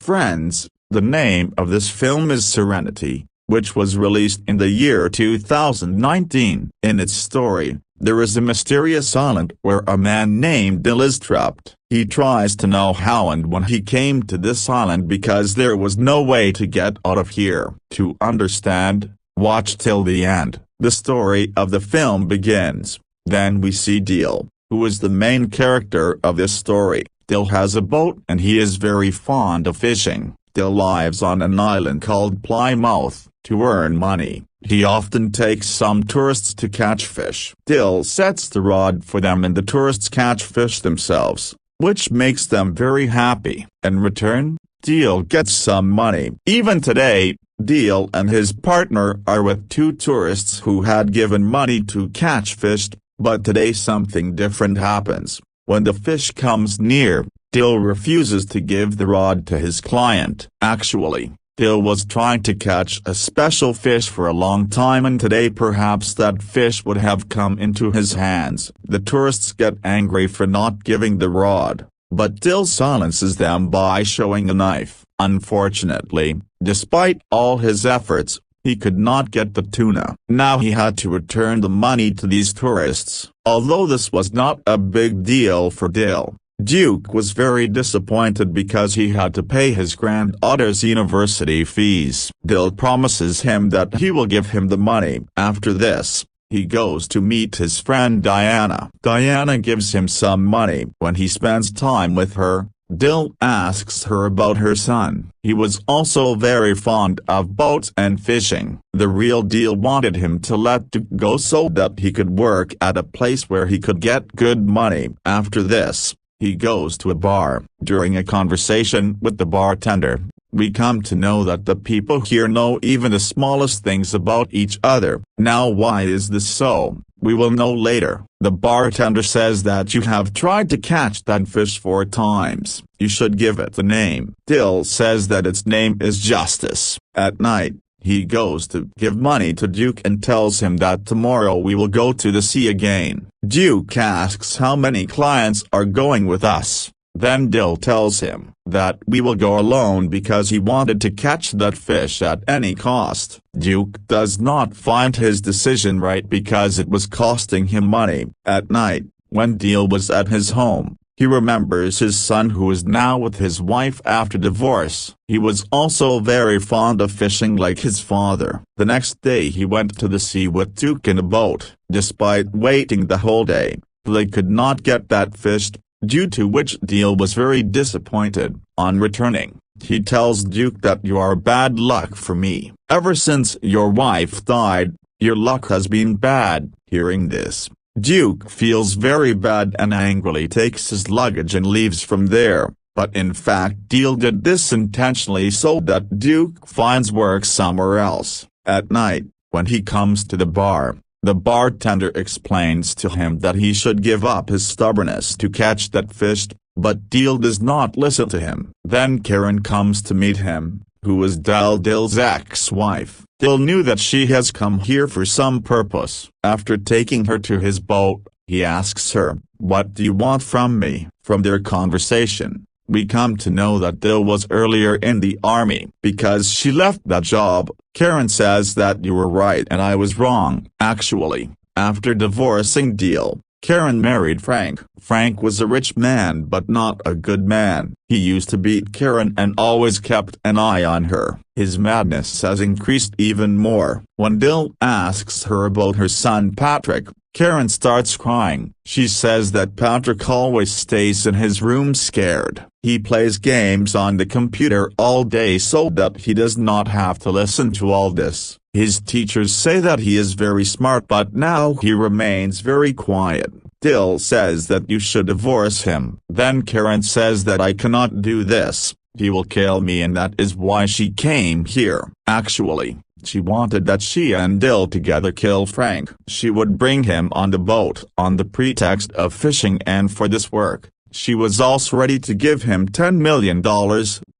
friends, the name of this film is Serenity, which was released in the year 2019. In its story, there is a mysterious island where a man named Dill is trapped. He tries to know how and when he came to this island because there was no way to get out of here. To understand, watch till the end. The story of the film begins. Then we see Dill, who is the main character of this story. Dill has a boat and he is very fond of fishing. Dill lives on an island called Plymouth. To earn money, he often takes some tourists to catch fish. Dill sets the rod for them and the tourists catch fish themselves, which makes them very happy. In return, Dill gets some money. Even today, Dill and his partner are with two tourists who had given money to catch fish, but today something different happens. When the fish comes near, Dill refuses to give the rod to his client. Actually, Dill was trying to catch a special fish for a long time and today perhaps that fish would have come into his hands. The tourists get angry for not giving the rod, but Dill silences them by showing a knife. Unfortunately, despite all his efforts, he could not get the tuna. Now he had to return the money to these tourists. Although this was not a big deal for Dill, Duke was very disappointed because he had to pay his granddaughter's university fees. Dill promises him that he will give him the money. After this, he goes to meet his friend Diana. Diana gives him some money. When he spends time with her, Dill asks her about her son. He was also very fond of boats and fishing. The real Dill wanted him to let Duke go so that he could work at a place where he could get good money. After this, he goes to a bar. During a conversation with the bartender, we come to know that the people here know even the smallest things about each other. Now why is this so? We will know later. The bartender says that you have tried to catch that fish 4 times. You should give it a name. Dill says that its name is Justice. At night, he goes to give money to Duke and tells him that tomorrow we will go to the sea again. Duke asks how many clients are going with us. Then Dill tells him that we will go alone because he wanted to catch that fish at any cost. Duke does not find his decision right because it was costing him money. At night, when Dill was at his home, he remembers his son who is now with his wife after divorce. He was also very fond of fishing like his father. The next day he went to the sea with Duke in a boat. Despite waiting the whole day, they could not get that fish, due to which Dill was very disappointed. On returning, he tells Duke that you are bad luck for me. Ever since your wife died, your luck has been bad. Hearing this, Duke feels very bad and angrily takes his luggage and leaves from there, but in fact Dill did this intentionally so that Duke finds work somewhere else. At night, when he comes to the bar, the bartender explains to him that he should give up his stubbornness to catch that fish, but Dill does not listen to him. Then Karen comes to meet him, who is Dill's ex-wife. Dill knew that she has come here for some purpose. After taking her to his boat, he asks her, "What do you want from me?" From their conversation, we come to know that Dill was earlier in the army. Because she left that job, Karen says that you were right and I was wrong. Actually, after divorcing Dill, Karen married Frank. Frank was a rich man but not a good man. He used to beat Karen and always kept an eye on her. His madness has increased even more. When Dill asks her about her son Patrick, Karen starts crying. She says that Patrick always stays in his room scared. He plays games on the computer all day so that he does not have to listen to all this. His teachers say that he is very smart but now he remains very quiet. Dill says that you should divorce him. Then Karen says that I cannot do this, he will kill me, and that is why she came here. Actually, she wanted that she and Dill together kill Frank. She would bring him on the boat on the pretext of fishing, and for this work, she was also ready to give him $10 million,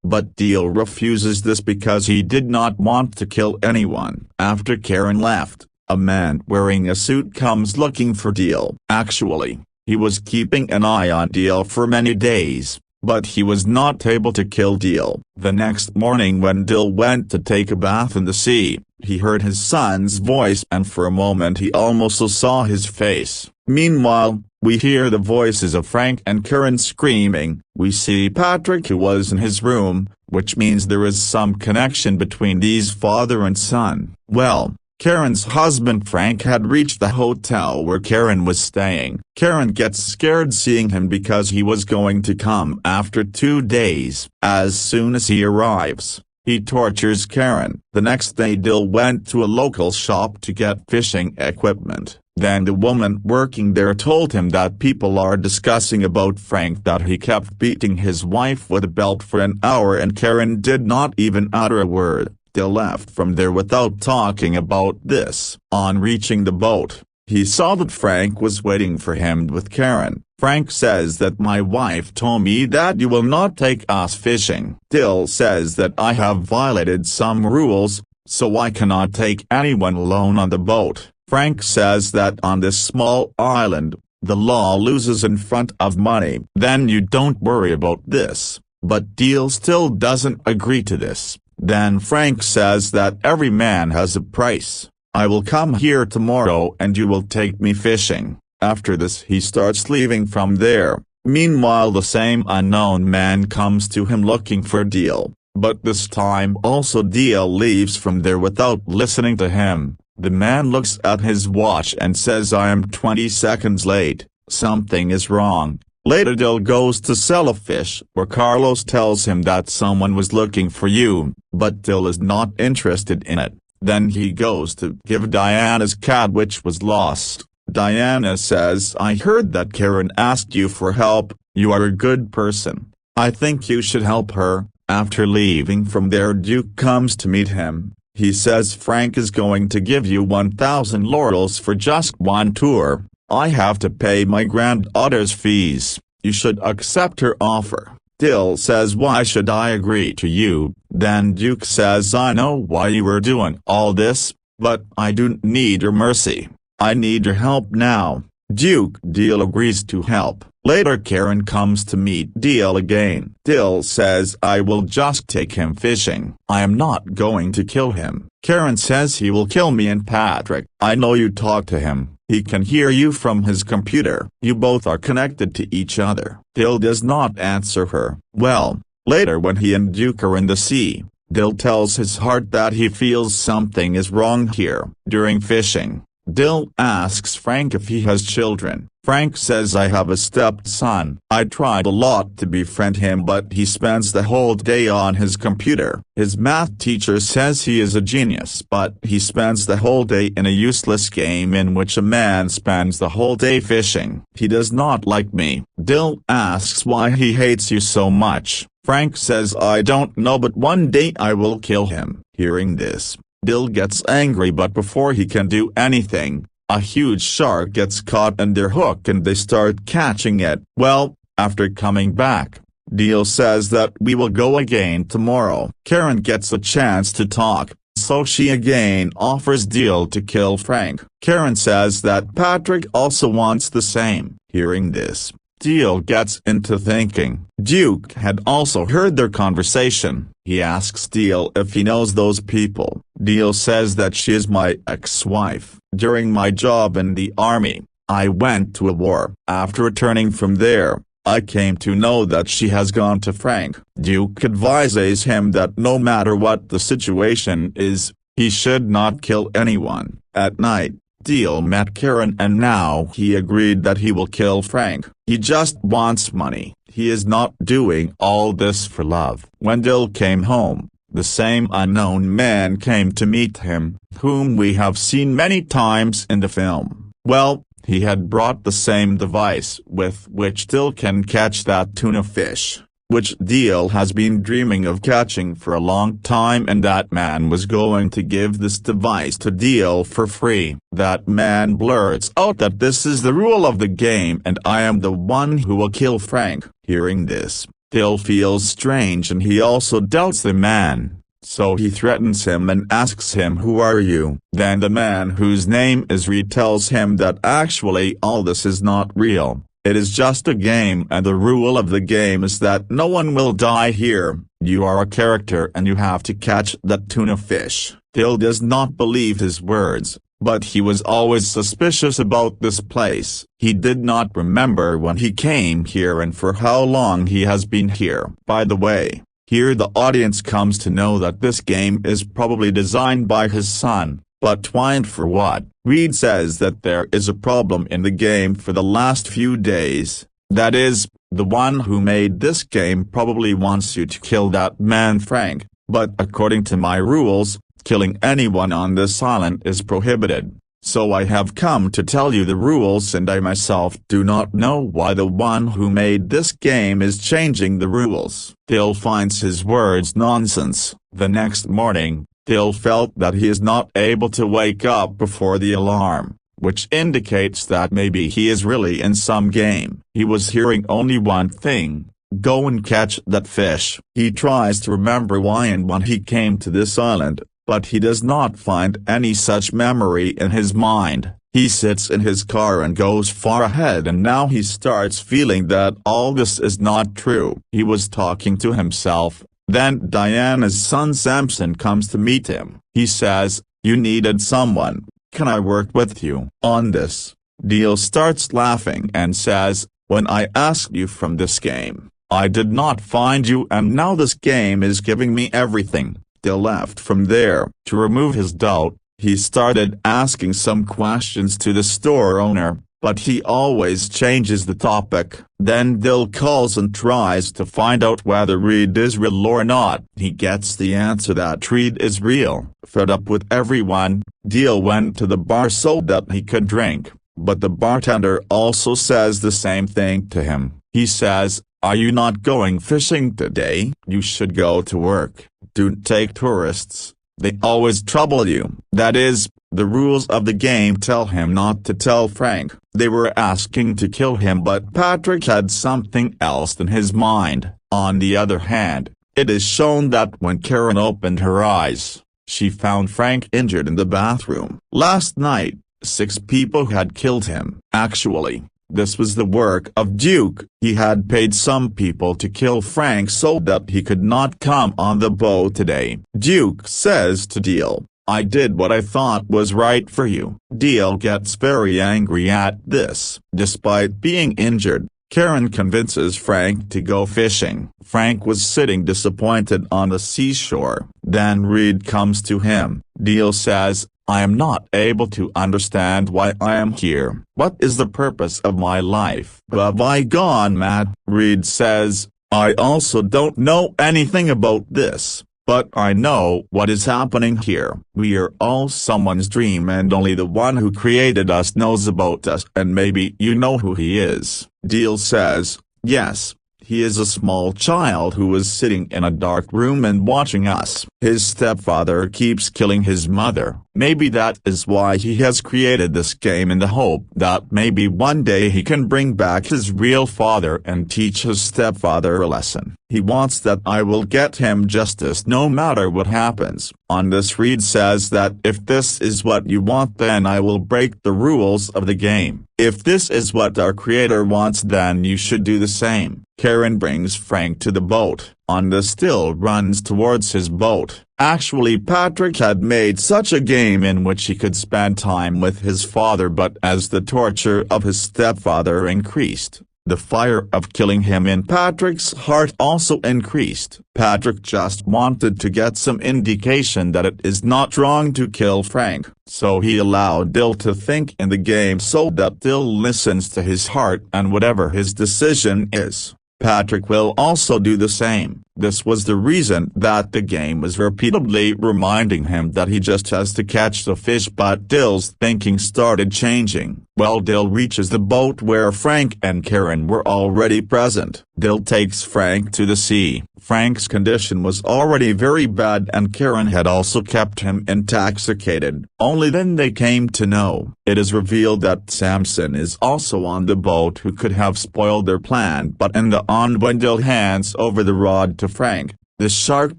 but Dill refuses this because he did not want to kill anyone. After Karen left, a man wearing a suit comes looking for Dill. Actually, he was keeping an eye on Dill for many days. but he was not able to kill Deal. The next morning when Dill went to take a bath in the sea, he heard his son's voice and for a moment he almost saw his face. Meanwhile, we hear the voices of Frank and Karen screaming. We see Patrick who was in his room, which means there is some connection between these father and son. Well, Karen's husband Frank had reached the hotel where Karen was staying. Karen gets scared seeing him because he was going to come after 2 days. As soon as he arrives, he tortures Karen. The next day Dill went to a local shop to get fishing equipment. Then the woman working there told him that people are discussing about Frank, that he kept beating his wife with a belt for an hour, and Karen did not even utter a word. Dill left from there without talking about this. On reaching the boat, he saw that Frank was waiting for him with Karen. Frank says that my wife told me that you will not take us fishing. Dill says that I have violated some rules, so I cannot take anyone alone on the boat. Frank says that on this small island, the law loses in front of money. Then you don't worry about this. But Dill still doesn't agree to this. Then Frank says that every man has a price. I will come here tomorrow and you will take me fishing. After this he starts leaving from there. Meanwhile the same unknown man comes to him looking for Dill. But this time also Dill leaves from there without listening to him. The man looks at his watch and says, I am 20 seconds late, something is wrong. Later Dill goes to sell a fish, where Carlos tells him that someone was looking for you, but Dill is not interested in it. Then he goes to give Diana's cat which was lost. Diana says, I heard that Karen asked you for help, you are a good person. I think you should help her. After leaving from there Duke comes to meet him. He says Frank is going to give you 1,000 laurels for just one tour. I have to pay my granddaughter's fees. You should accept her offer. Dill says, why should I agree to you? Then Duke says, I know why you were doing all this, but I don't need your mercy. I need your help now. Dill agrees to help. Later Karen comes to meet Dill again. Dill says, I will just take him fishing. I am not going to kill him. Karen says he will kill me and Patrick. I know you talk to him. He can hear you from his computer. You both are connected to each other. Dill does not answer her. Well, later when he and Duke are in the sea, Dill tells his heart that he feels something is wrong here. During fishing, Dill asks Frank if he has children. Frank says, I have a stepson. I tried a lot to befriend him but he spends the whole day on his computer. His math teacher says he is a genius but he spends the whole day in a useless game in which a man spends the whole day fishing. He does not like me. Dill asks why he hates you so much. Frank says, I don't know, but one day I will kill him. Hearing this, Dill gets angry, but before he can do anything, a huge shark gets caught in their hook and they start catching it. Well, after coming back, Dill says that we will go again tomorrow. Karen gets a chance to talk, so she again offers Dill to kill Frank. Karen says that Patrick also wants the same. Hearing this, Dill gets into thinking. Duke had also heard their conversation. He asks Dill if he knows those people. Dill says that she is my ex-wife. During my job in the army, I went to a war. After returning from there, I came to know that she has gone to Frank. Duke advises him that no matter what the situation is, he should not kill anyone. At night, Dill met Karen and now he agreed that he will kill Frank. He just wants money. He is not doing all this for love. When Dill came home, the same unknown man came to meet him, whom we have seen many times in the film. Well, he had brought the same device with which Dill can catch that tuna fish, which Dill has been dreaming of catching for a long time, and that man was going to give this device to Dill for free. That man blurts out that this is the rule of the game and I am the one who will kill Frank. Hearing this, Dill feels strange and he also doubts the man, so he threatens him and asks him, who are you? Then the man whose name is Reed tells him that actually all this is not real. It is just a game and the rule of the game is that no one will die here. You are a character and you have to catch that tuna fish. Dill does not believe his words, but he was always suspicious about this place. He did not remember when he came here and for how long he has been here. By the way, here the audience comes to know that this game is probably designed by his son, but twined for what? Reed says that there is a problem in the game for the last few days. That is, the one who made this game probably wants you to kill that man Frank, but according to my rules, killing anyone on this island is prohibited. So I have come to tell you the rules and I myself do not know why the one who made this game is changing the rules. Dill finds his words nonsense. The next morning, Dill felt that he is not able to wake up before the alarm, which indicates that maybe he is really in some game. He was hearing only one thing: go and catch that fish. He tries to remember why and when he came to this island, but he does not find any such memory in his mind. He sits in his car and goes far ahead and now he starts feeling that all this is not true. He was talking to himself. Then Diana's son Samson comes to meet him. He says, "You needed someone. Can I work with you on this?" Dill starts laughing and says, "When I asked you from this game, I did not find you and now this game is giving me everything." Dill left from there. To remove his doubt, he started asking some questions to the store owner, but he always changes the topic. Then Dill calls and tries to find out whether Reed is real or not. He gets the answer that Reed is real. Fed up with everyone, Dill went to the bar so that he could drink, but the bartender also says the same thing to him. He says, "Are you not going fishing today? You should go to work. Don't take tourists. They always trouble you." That is, the rules of the game tell him not to tell Frank. They were asking to kill him but Patrick had something else in his mind. On the other hand, it is shown that when Karen opened her eyes, she found Frank injured in the bathroom. Last night, 6 people had killed him. Actually, this was the work of Duke. He had paid some people to kill Frank so that he could not come on the boat today. Duke says to Dill, "I did what I thought was right for you." Dill gets very angry at this. Despite being injured, Karen convinces Frank to go fishing. Frank was sitting disappointed on the seashore. Then Reed comes to him. Dill says, "I am not able to understand why I am here. What is the purpose of my life? Have I gone mad?" Reed says, "I also don't know anything about this, but I know what is happening here. We are all someone's dream and only the one who created us knows about us and maybe you know who he is." Dill says, "Yes. He is a small child who is sitting in a dark room and watching us. His stepfather keeps killing his mother. Maybe that is why he has created this game in the hope that maybe one day he can bring back his real father and teach his stepfather a lesson. He wants that I will get him justice no matter what happens." On this Reed says that if this is what you want then I will break the rules of the game. If this is what our creator wants then you should do the same. Karen brings Frank to the boat. On this Dill runs towards his boat. Actually Patrick had made such a game in which he could spend time with his father but as the torture of his stepfather increased, the fire of killing him in Patrick's heart also increased. Patrick just wanted to get some indication that it is not wrong to kill Frank, so he allowed Dill to think in the game so that Dill listens to his heart and whatever his decision is, Patrick will also do the same. This was the reason that the game was repeatedly reminding him that he just has to catch the fish but Dill's thinking started changing. Well, Dill reaches the boat where Frank and Karen were already present. Dill takes Frank to the sea. Frank's condition was already very bad and Karen had also kept him intoxicated. Only then they came to know. It is revealed that Samson is also on the boat who could have spoiled their plan but in the end when Dill hands over the rod to Frank, the shark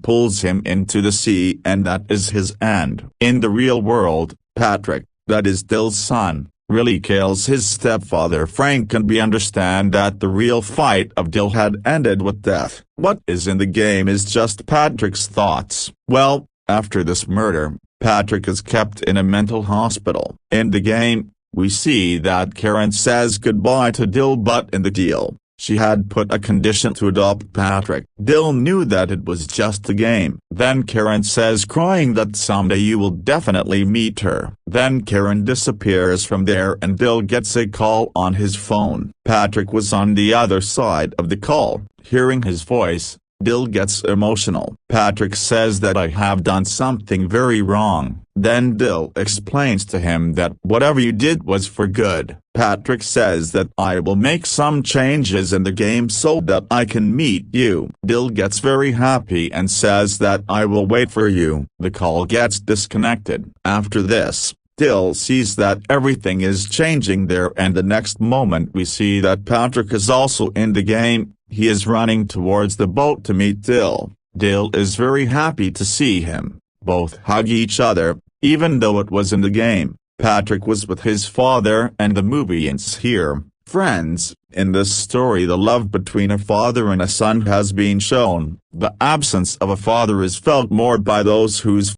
pulls him into the sea and that is his end. In the real world, Patrick, that is Dill's son, really kills his stepfather Frank, and we understand that the real fight of Dill had ended with death. What is in the game is just Patrick's thoughts. Well, after this murder, Patrick is kept in a mental hospital. In the game, we see that Karen says goodbye to Dill, but in the deal, she had put a condition to adopt Patrick. Dill knew that it was just a game. Then Karen says, crying, that someday you will definitely meet her. Then Karen disappears from there and Dill gets a call on his phone. Patrick was on the other side of the call. Hearing his voice, Dill gets emotional. Patrick says that I have done something very wrong. Then Dill explains to him that whatever you did was for good. Patrick says that I will make some changes in the game so that I can meet you. Dill gets very happy and says that I will wait for you. The call gets disconnected. After this, Dill sees that everything is changing there, and the next moment we see that Patrick is also in the game. He is running towards the boat to meet Dill. Dill is very happy to see him. Both hug each other, even though it was in the game. Patrick was with his father, and the movie ends here. Friends, in this story the love between a father and a son has been shown. The absence of a father is felt more by those whose